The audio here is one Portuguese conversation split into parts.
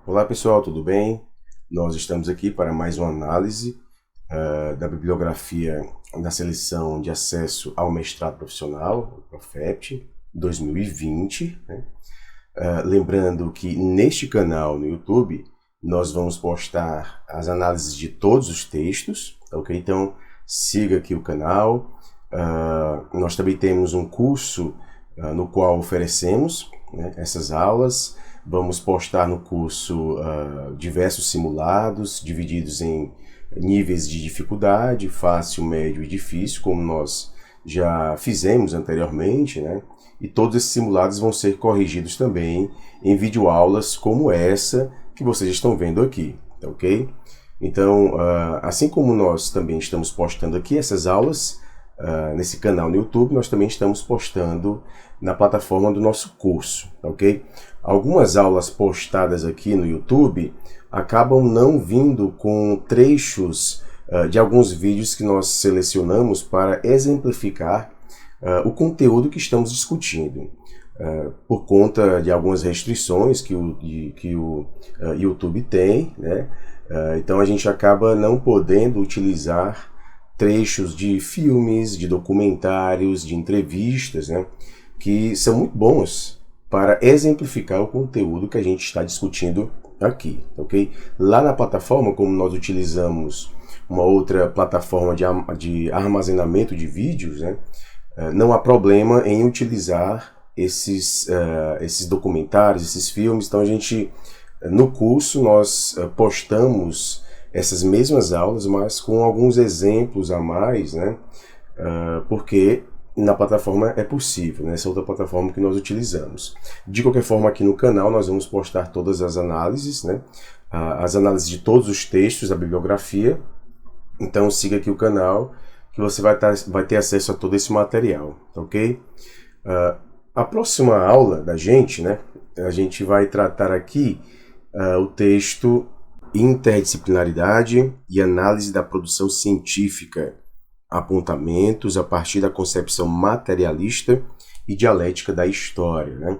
Olá pessoal, tudo bem? Nós estamos aqui para mais uma análise da bibliografia da Seleção de Acesso ao Mestrado Profissional, o Profept, 2020. Né? Lembrando que neste canal no YouTube nós vamos postar as análises de todos os textos, ok? Então siga aqui o canal. Nós também temos um curso no qual oferecemos, né, essas aulas. Vamos postar no curso diversos simulados, divididos em níveis de dificuldade, fácil, médio e difícil, como nós já fizemos anteriormente, né? E todos esses simulados vão ser corrigidos também em videoaulas como essa que vocês estão vendo aqui, ok? Então, assim como nós também estamos postando aqui essas aulas, nesse canal no YouTube, nós também estamos postando na plataforma do nosso curso, ok? Algumas aulas postadas aqui no YouTube acabam não vindo com trechos de alguns vídeos que nós selecionamos para exemplificar o conteúdo que estamos discutindo, por conta de algumas restrições que o YouTube tem, né? Então a gente acaba não podendo utilizar trechos de filmes, de documentários, de entrevistas, né, que são muito bons para exemplificar o conteúdo que a gente está discutindo aqui, ok? Lá na plataforma, como nós utilizamos uma outra plataforma de armazenamento de vídeos, né, não há problema em utilizar esses documentários, esses filmes. Então a gente, no curso, nós postamos essas mesmas aulas, mas com alguns exemplos a mais, né? Porque na plataforma é possível, nessa outra plataforma que nós utilizamos. De qualquer forma, aqui no canal nós vamos postar todas as análises, né? As análises de todos os textos da bibliografia. Então siga aqui o canal que você vai ter acesso a todo esse material, ok? A próxima aula da gente, né? A gente vai tratar aqui o texto Interdisciplinaridade e Análise da Produção Científica, apontamentos a partir da concepção materialista e dialética da história, né?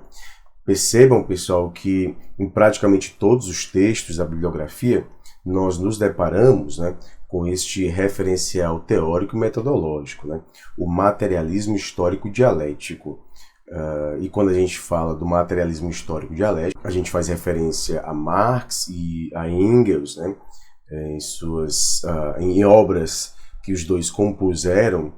Percebam, pessoal, que em praticamente todos os textos da bibliografia nós nos deparamos, né, com este referencial teórico e metodológico, né? O materialismo histórico dialético. E quando a gente fala do materialismo histórico dialético, a gente faz referência a Marx e a Engels, né, em obras que os dois compuseram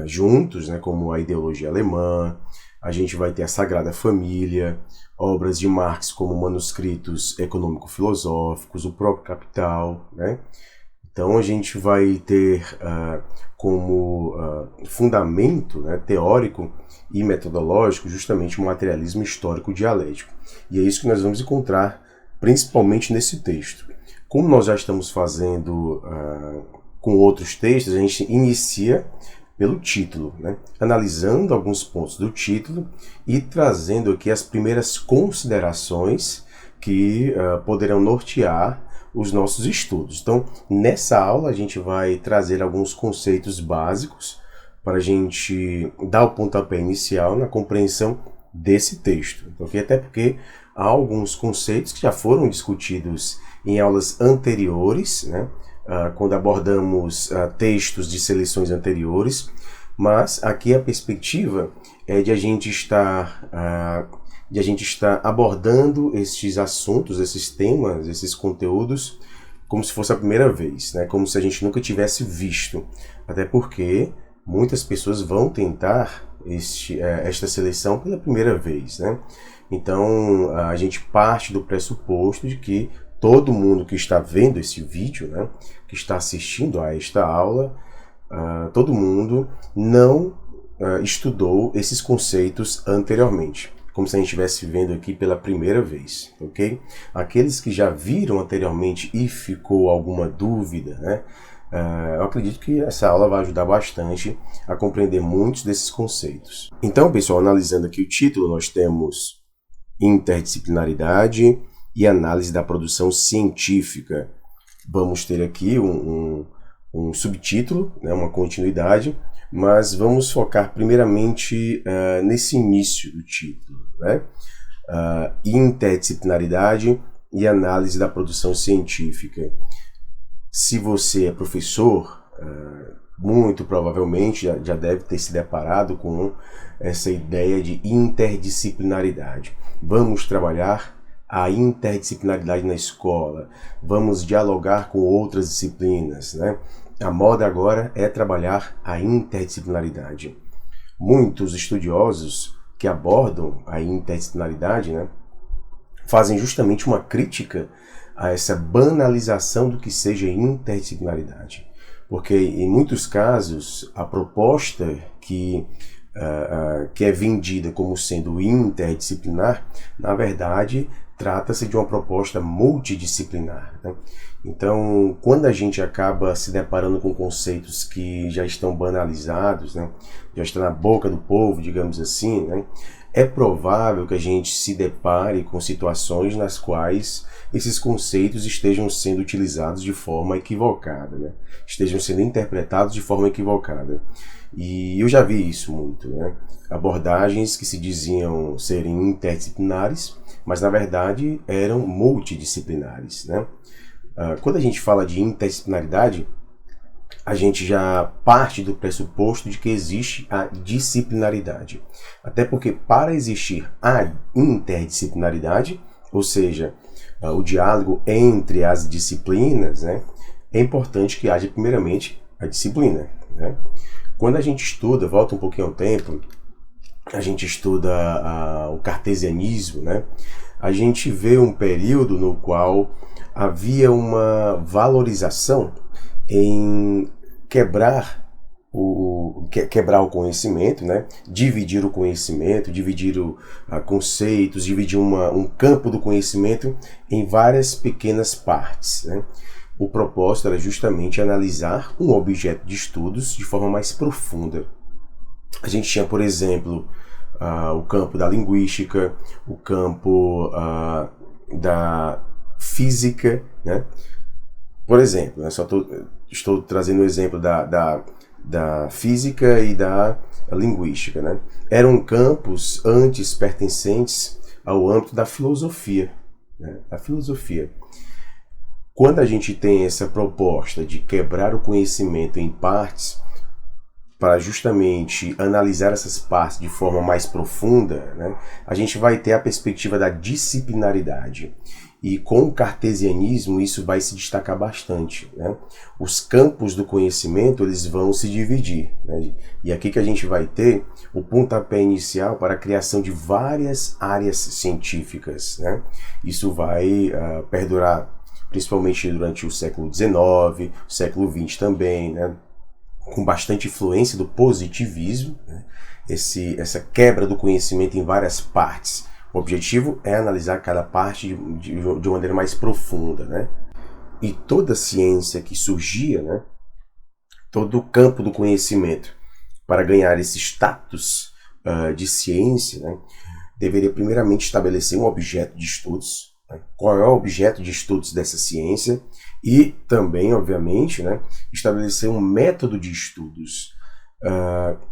juntos, né, como a ideologia alemã. A gente vai ter a Sagrada Família, obras de Marx como manuscritos econômico-filosóficos, o próprio Capital, né? Então a gente vai ter como fundamento, né, teórico e metodológico justamente o materialismo histórico dialético. E é isso que nós vamos encontrar principalmente nesse texto. Como nós já estamos fazendo com outros textos, a gente inicia pelo título, né, analisando alguns pontos do título e trazendo aqui as primeiras considerações que poderão nortear os nossos estudos. Então, nessa aula a gente vai trazer alguns conceitos básicos para a gente dar o pontapé inicial na compreensão desse texto, okay? Até porque há alguns conceitos que já foram discutidos em aulas anteriores, né? Quando abordamos textos de seleções anteriores, mas aqui a perspectiva é de a gente estar abordando esses assuntos, esses temas, esses conteúdos, como se fosse a primeira vez, né? Como se a gente nunca tivesse visto. Até porque muitas pessoas vão tentar esta seleção pela primeira vez, né? Então a gente parte do pressuposto de que todo mundo que está vendo esse vídeo, né, que está assistindo a esta aula, todo mundo não estudou esses conceitos anteriormente, como se a gente estivesse vendo aqui pela primeira vez, ok? Aqueles que já viram anteriormente e ficou alguma dúvida, né, eu acredito que essa aula vai ajudar bastante a compreender muitos desses conceitos. Então, pessoal, analisando aqui o título, nós temos interdisciplinaridade e análise da produção científica. Vamos ter aqui um subtítulo, né, uma continuidade, mas vamos focar primeiramente nesse início do título, né? interdisciplinaridade e análise da produção científica. Se você é professor, muito provavelmente já deve ter se deparado com essa ideia de interdisciplinaridade. Vamos trabalhar a interdisciplinaridade na escola, vamos dialogar com outras disciplinas, né? A moda agora é trabalhar a interdisciplinaridade. Muitos estudiosos que abordam a interdisciplinaridade, né, fazem justamente uma crítica a essa banalização do que seja interdisciplinaridade. Porque, em muitos casos, a proposta que é vendida como sendo interdisciplinar, na verdade, trata-se de uma proposta multidisciplinar, né? Então, quando a gente acaba se deparando com conceitos que já estão banalizados, né, já estão na boca do povo, digamos assim, né, é provável que a gente se depare com situações nas quais esses conceitos estejam sendo utilizados de forma equivocada, né? Estejam sendo interpretados de forma equivocada. E eu já vi isso muito, né? Abordagens que se diziam serem interdisciplinares, mas na verdade eram multidisciplinares, né? Quando a gente fala de interdisciplinaridade, a gente já parte do pressuposto de que existe a disciplinaridade. Até porque para existir a interdisciplinaridade, ou seja, o diálogo entre as disciplinas, né, é importante que haja primeiramente a disciplina, né? Quando a gente estuda, volta um pouquinho ao tempo, a gente estuda o cartesianismo, né? A gente vê um período no qual havia uma valorização em quebrar o conhecimento, né? Dividir o conhecimento, dividir conceitos, dividir um campo do conhecimento em várias pequenas partes, né? O propósito era justamente analisar um objeto de estudos de forma mais profunda. A gente tinha, por exemplo, o campo da linguística, o campo da física, né? Por exemplo, né, estou trazendo o exemplo da física e da linguística, né? Eram campos antes pertencentes ao âmbito da filosofia, né? A filosofia. Quando a gente tem essa proposta de quebrar o conhecimento em partes, para justamente analisar essas partes de forma mais profunda, né, a gente vai ter a perspectiva da disciplinaridade. E com o cartesianismo isso vai se destacar bastante, né? Os campos do conhecimento eles vão se dividir, né? E aqui que a gente vai ter o pontapé inicial para a criação de várias áreas científicas, né? Isso vai perdurar principalmente durante o século XIX, o século XX também, né? Com bastante influência do positivismo, né? Essa quebra do conhecimento em várias partes. O objetivo é analisar cada parte de uma maneira mais profunda, né? E toda ciência que surgia, né? Todo o campo do conhecimento, para ganhar esse status de ciência, né? Deveria primeiramente estabelecer um objeto de estudos, né? Qual é o objeto de estudos dessa ciência e também, obviamente, né? Estabelecer um método de estudos.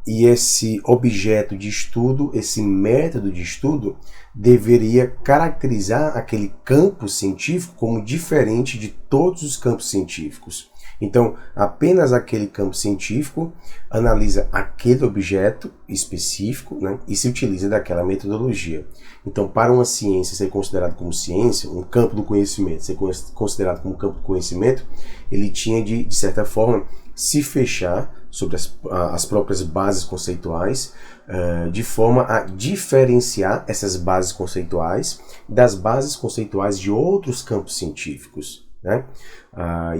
E esse objeto de estudo, esse método de estudo, deveria caracterizar aquele campo científico como diferente de todos os campos científicos. Então, apenas aquele campo científico analisa aquele objeto específico, né, e se utiliza daquela metodologia. Então, para uma ciência ser considerado como ciência, um campo do conhecimento ser considerado como campo do conhecimento, ele tinha de certa forma, se fechar sobre as próprias bases conceituais, de forma a diferenciar essas bases conceituais das bases conceituais de outros campos científicos, né?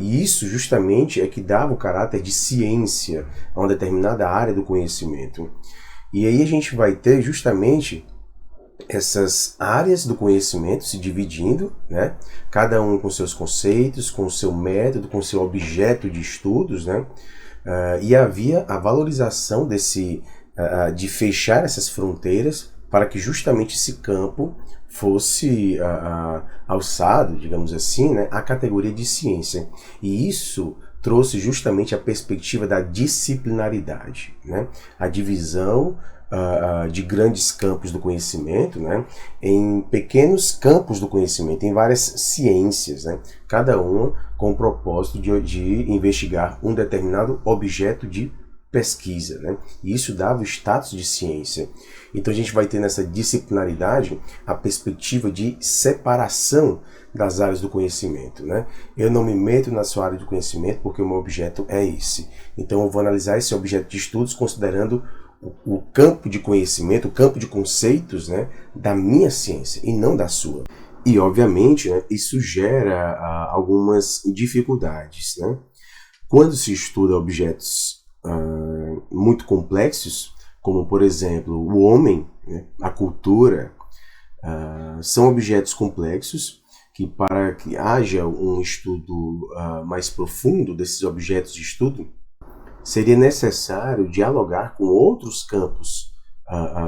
E isso justamente é que dava o caráter de ciência a uma determinada área do conhecimento. E aí a gente vai ter justamente essas áreas do conhecimento se dividindo, né? Cada um com seus conceitos, com o seu método, com o seu objeto de estudos, né? E havia a valorização de fechar essas fronteiras para que justamente esse campo fosse alçado, digamos assim, né, à categoria de ciência. E isso trouxe justamente a perspectiva da disciplinaridade, né? A divisão de grandes campos do conhecimento, né, em pequenos campos do conhecimento, em várias ciências, né, cada uma com o propósito de investigar um determinado objeto de pesquisa, né? E isso dava o status de ciência. Então a gente vai ter nessa disciplinaridade a perspectiva de separação das áreas do conhecimento, né? Eu não me meto na sua área de conhecimento porque o meu objeto é esse. Então eu vou analisar esse objeto de estudos considerando o campo de conhecimento, o campo de conceitos, né, da minha ciência e não da sua. E obviamente, né, isso gera algumas dificuldades, né? Quando se estuda objetos muito complexos, como por exemplo o homem, né, a cultura, são objetos complexos que para que haja um estudo mais profundo desses objetos de estudo, seria necessário dialogar com outros campos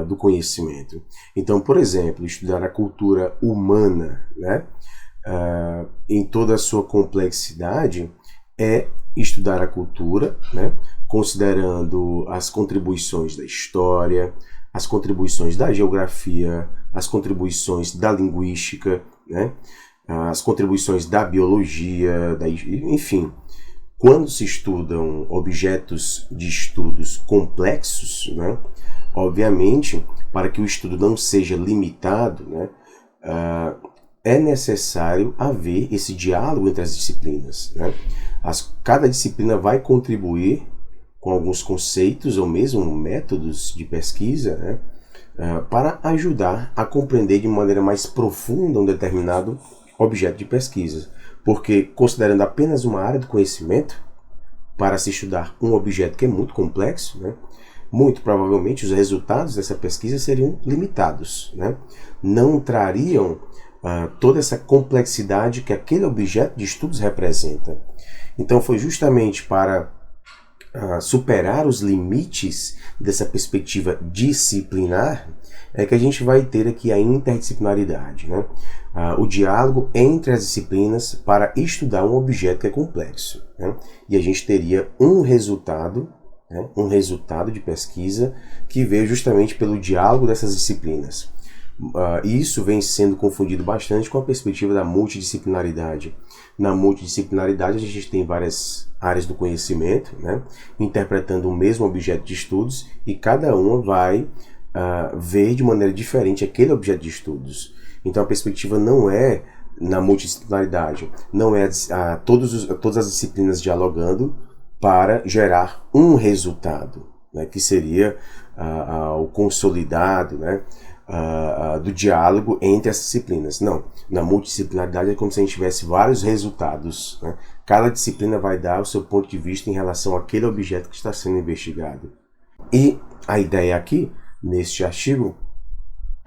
do conhecimento. Então, por exemplo, estudar a cultura humana, né, em toda a sua complexidade, é estudar a cultura, né, considerando as contribuições da história, as contribuições da geografia, as contribuições da linguística, né, as contribuições da biologia, enfim. Quando se estudam objetos de estudos complexos, né, obviamente, para que o estudo não seja limitado, né, é necessário haver esse diálogo entre as disciplinas, né? Cada disciplina vai contribuir com alguns conceitos ou mesmo métodos de pesquisa, né, para ajudar a compreender de maneira mais profunda um determinado objeto de pesquisa. Porque, considerando apenas uma área do conhecimento, para se estudar um objeto que é muito complexo, né, muito provavelmente os resultados dessa pesquisa seriam limitados, né, não trariam toda essa complexidade que aquele objeto de estudos representa. Então foi justamente para superar os limites dessa perspectiva disciplinar que a gente vai ter aqui a interdisciplinaridade, né? O diálogo entre as disciplinas para estudar um objeto que é complexo, né? E a gente teria um resultado, né? Um resultado de pesquisa que veio justamente pelo diálogo dessas disciplinas. Isso vem sendo confundido bastante com a perspectiva da multidisciplinaridade. Na multidisciplinaridade a gente tem várias áreas do conhecimento, né, interpretando o mesmo objeto de estudos e cada uma vai ver de maneira diferente aquele objeto de estudos. Então a perspectiva não é na multidisciplinaridade, não é todas as disciplinas dialogando para gerar um resultado, né, que seria o consolidado, né, do diálogo entre as disciplinas. Não, na multidisciplinaridade é como se a gente tivesse vários resultados, né? Cada disciplina vai dar o seu ponto de vista em relação àquele objeto que está sendo investigado. E a ideia aqui, neste artigo,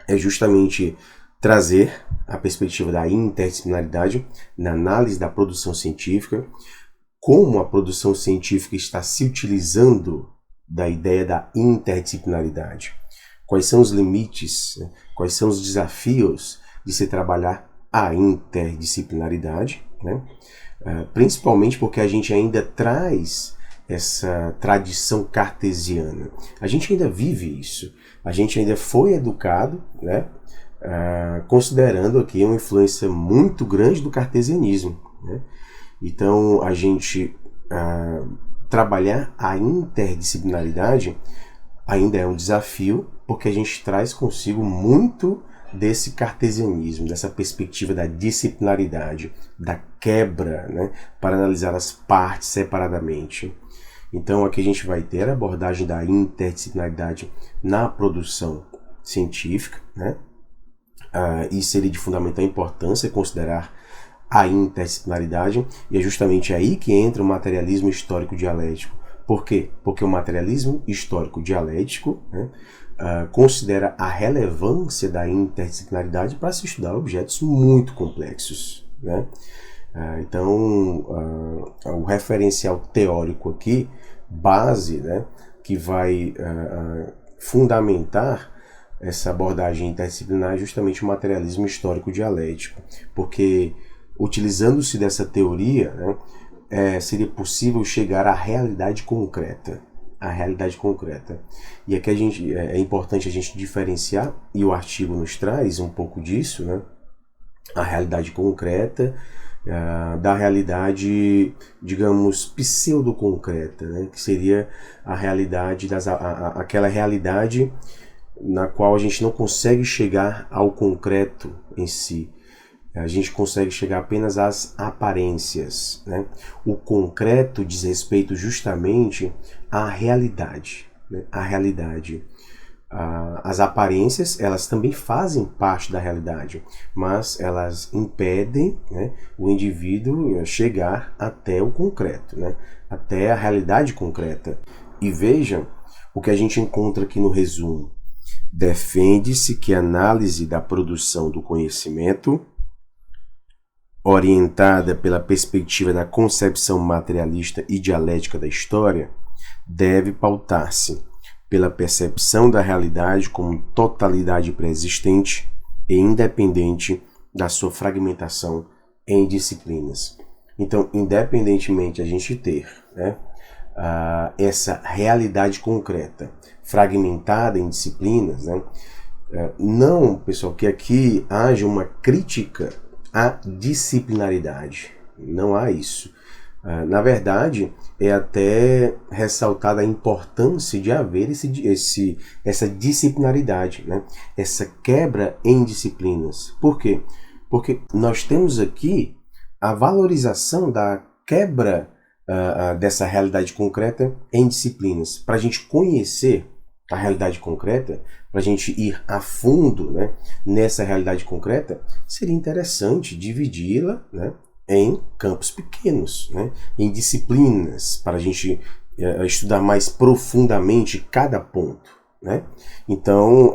é justamente trazer a perspectiva da interdisciplinaridade na análise da produção científica, como a produção científica está se utilizando da ideia da interdisciplinaridade. Quais são os limites, né? Quais são os desafios de se trabalhar a interdisciplinaridade, né? Principalmente porque a gente ainda traz essa tradição cartesiana. A gente ainda vive isso. A gente ainda foi educado, né, considerando aqui uma influência muito grande do cartesianismo, né? Então, a gente trabalhar a interdisciplinaridade ainda é um desafio, porque a gente traz consigo muito desse cartesianismo, dessa perspectiva da disciplinaridade, da quebra, né, para analisar as partes separadamente. Então aqui a gente vai ter a abordagem da interdisciplinaridade na produção científica, né, e seria de fundamental importância considerar a interdisciplinaridade, e é justamente aí que entra o materialismo histórico dialético. Por quê? Porque o materialismo histórico dialético, né, considera a relevância da interdisciplinaridade para se estudar objetos muito complexos, né? Então, o referencial teórico aqui, base, né, que vai fundamentar essa abordagem interdisciplinar é justamente o materialismo histórico dialético, porque utilizando-se dessa teoria, né, seria possível chegar à realidade concreta. a realidade concreta. E aqui é importante a gente diferenciar, e o artigo nos traz um pouco disso, né? A realidade concreta da realidade, digamos, pseudo-concreta, né? Que seria a realidade, aquela realidade na qual a gente não consegue chegar ao concreto em si. A gente consegue chegar apenas às aparências, né? O concreto diz respeito justamente à realidade, né? A realidade. As aparências, elas também fazem parte da realidade, mas elas impedem, né, o indivíduo chegar até o concreto, né? Até a realidade concreta. E vejam o que a gente encontra aqui no resumo. Defende-se que a análise da produção do conhecimento, orientada pela perspectiva da concepção materialista e dialética da história, deve pautar-se pela percepção da realidade como totalidade pré-existente e independente da sua fragmentação em disciplinas. Então, independentemente a gente ter, né, essa realidade concreta fragmentada em disciplinas, né, não, pessoal, que aqui haja uma crítica à disciplinaridade. Não há isso. Na verdade, é até ressaltada a importância de haver essa disciplinaridade, né? Essa quebra em disciplinas. Por quê? Porque nós temos aqui a valorização da quebra dessa realidade concreta em disciplinas. Para a gente conhecer a realidade concreta, para a gente ir a fundo, né, nessa realidade concreta, seria interessante dividi-la, né, em campos pequenos, né, em disciplinas, para a gente estudar mais profundamente cada ponto, né? Então,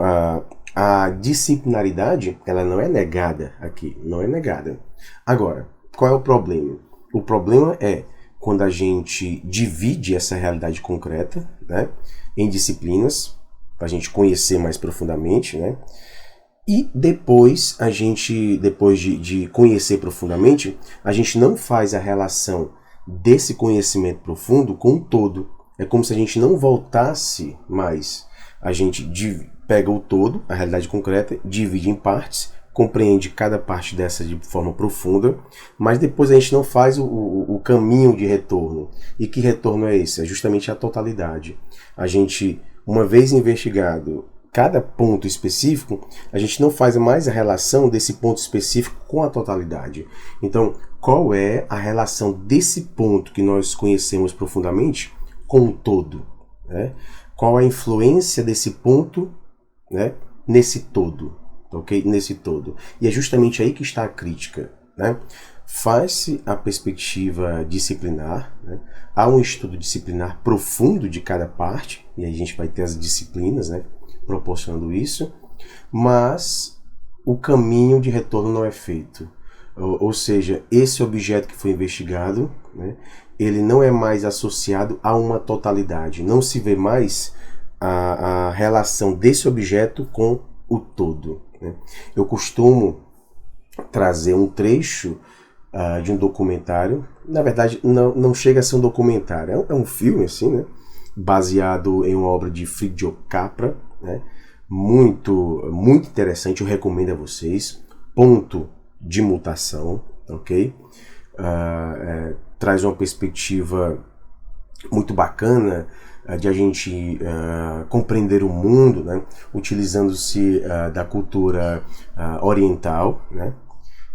a disciplinaridade, ela não é negada aqui, não é negada. Agora, qual é o problema? O problema é quando a gente divide essa realidade concreta, né, em disciplinas, para a gente conhecer mais profundamente, né? E depois de conhecer profundamente, a gente não faz a relação desse conhecimento profundo com o todo. É como se a gente não voltasse mais. A gente pega o todo, a realidade concreta, divide em partes, compreende cada parte dessa de forma profunda, mas depois a gente não faz o caminho de retorno. E que retorno é esse? É justamente a totalidade. A gente, uma vez investigado cada ponto específico, a gente não faz mais a relação desse ponto específico com a totalidade. Então, qual é a relação desse ponto que nós conhecemos profundamente com o todo, né? Qual a influência desse ponto, né, nesse todo, ok? Nesse todo. E é justamente aí que está a crítica, né? Faz-se a perspectiva disciplinar, né? Há um estudo disciplinar profundo de cada parte, e aí a gente vai ter as disciplinas, né, proporcionando isso, mas o caminho de retorno não é feito. Ou seja, esse objeto que foi investigado, né, ele não é mais associado a uma totalidade. Não se vê mais a relação desse objeto com o todo, né? Eu costumo trazer um trecho de um documentário. Na verdade, não chega a ser um documentário. É um filme, assim, né, baseado em uma obra de Fritjof Capra, né? Muito interessante, eu recomendo a vocês. Ponto de mutação, ok? Traz uma perspectiva muito bacana de a gente compreender o mundo, né? Utilizando-se da cultura oriental, né?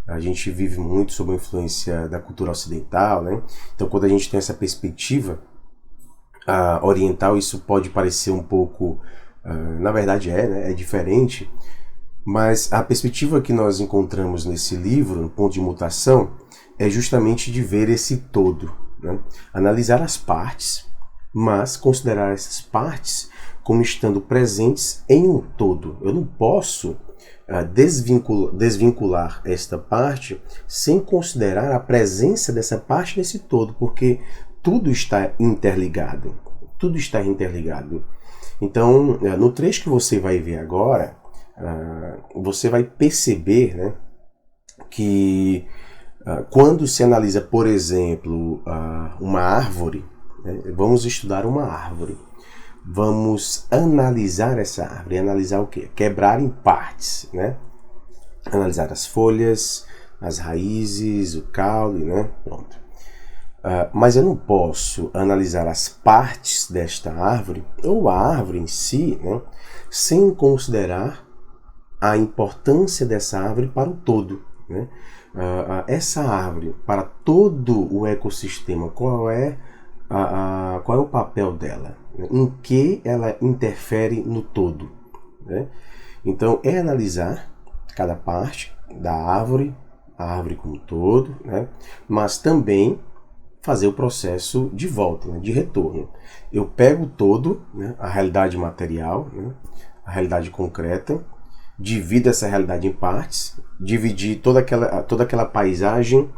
A gente vive muito sob a influência da cultura ocidental, né? Então, quando a gente tem essa perspectiva oriental, isso pode parecer um pouco, na verdade né? É diferente, mas a perspectiva que nós encontramos nesse livro, no Ponto de Mutação, é justamente de ver esse todo, né? Analisar as partes, mas considerar essas partes como estando presentes em um todo. Eu não posso desvincular esta parte sem considerar a presença dessa parte nesse todo, porque tudo está interligado. Tudo está interligado. Então, no trecho que você vai ver agora, você vai perceber, né, que quando se analisa, por exemplo, uma árvore, né? Vamos estudar uma árvore. Vamos analisar essa árvore. Analisar o quê? Quebrar em partes, né? Analisar as folhas, as raízes, o caule, né? Pronto. Mas eu não posso analisar as partes desta árvore, ou a árvore em si, né? Sem considerar a importância dessa árvore para o todo, né? Essa árvore, para todo o ecossistema, qual é o papel dela? Em que ela interfere no todo, né? Então, é analisar cada parte da árvore, a árvore como um todo, né? Mas também fazer o processo de volta, né? De retorno. Eu pego todo, né? A realidade material, né? A realidade concreta, divido essa realidade em partes, dividi toda aquela paisagem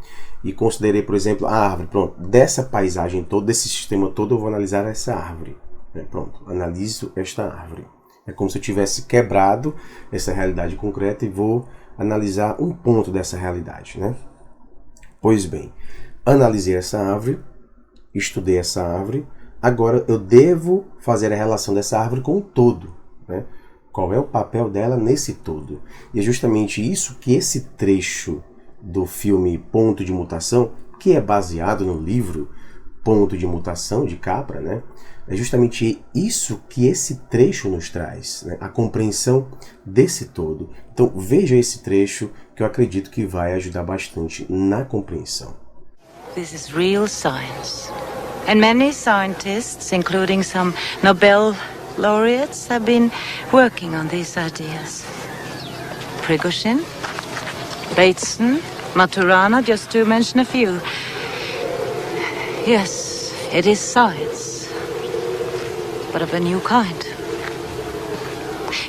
e considerei, por exemplo, a árvore. Pronto, dessa paisagem toda, desse sistema todo, eu vou analisar essa árvore. Né? Pronto, analiso esta árvore. É como se eu tivesse quebrado essa realidade concreta e vou analisar um ponto dessa realidade, né? Pois bem, analisei essa árvore, estudei essa árvore, agora eu devo fazer a relação dessa árvore com o todo, né? Qual é o papel dela nesse todo? E é justamente isso que esse trecho do filme Ponto de Mutação, que é baseado no livro Ponto de Mutação, de Capra, né? É justamente isso que esse trecho nos traz, né? A compreensão desse todo. Então veja esse trecho que eu acredito que vai ajudar bastante na compreensão. This is real science. And many scientists, including some Nobel laureates, have been working on these ideas. Prigozhin, Bateson, Maturana, just to mention a few. Yes, it is science, but of a new kind.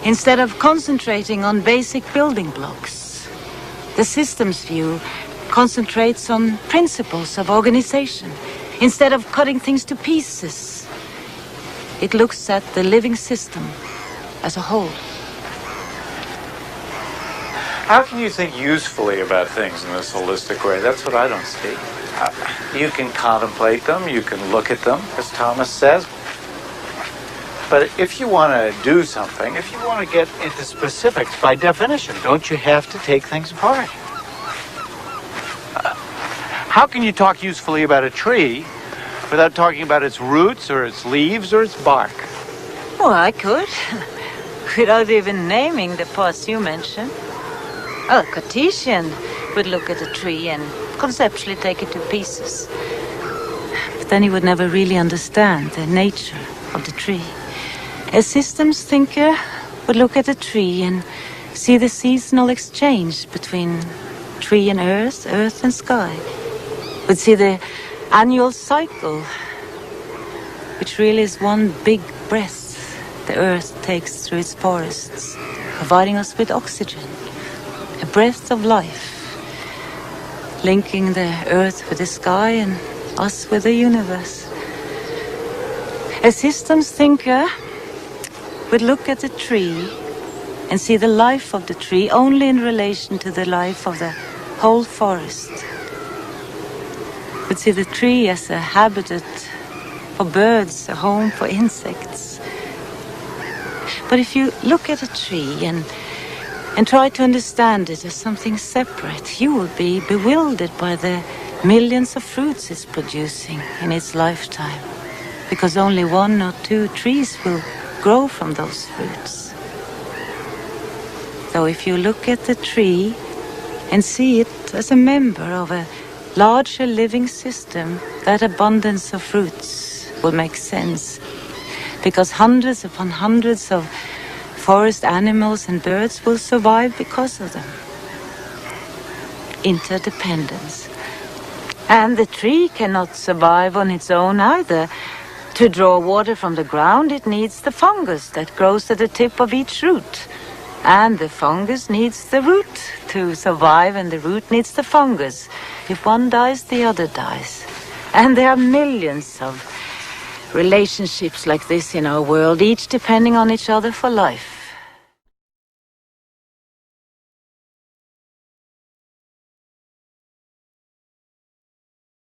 Instead of concentrating on basic building blocks, the systems view concentrates on principles of organization. Instead of cutting things to pieces, it looks at the living system as a whole. How can you think usefully about things in this holistic way? That's what I don't see. You can contemplate them, you can look at them, as Thomas says. But if you want to do something, if you want to get into specifics, by definition, don't you have to take things apart? How can you talk usefully about a tree without talking about its roots or its leaves or its bark? Well, I could, without even naming the parts you mentioned. A Cartesian would look at a tree and conceptually take it to pieces. But then he would never really understand the nature of the tree. A systems thinker would look at a tree and see the seasonal exchange between tree and earth, earth and sky. Would see the annual cycle, which really is one big breath the earth takes through its forests, providing us with oxygen, a breath of life, linking the earth with the sky and us with the universe. A systems thinker would look at the tree and see the life of the tree only in relation to the life of the whole forest. Would see the tree as a habitat for birds, a home for insects. But if you look at a tree and try to understand it as something separate, you will be bewildered by the millions of fruits it's producing in its lifetime, because only 1 or 2 trees will grow from those fruits. So if you look at the tree and see it as a member of a larger living system, that abundance of fruits will make sense, because hundreds upon hundreds of forest animals and birds will survive because of them. Interdependence. And the tree cannot survive on its own either. To draw water from the ground, it needs the fungus that grows at the tip of each root. And the fungus needs the root to survive, and the root needs the fungus. If one dies, the other dies. And there are millions of relationships like this in our world, each depending on each other for life.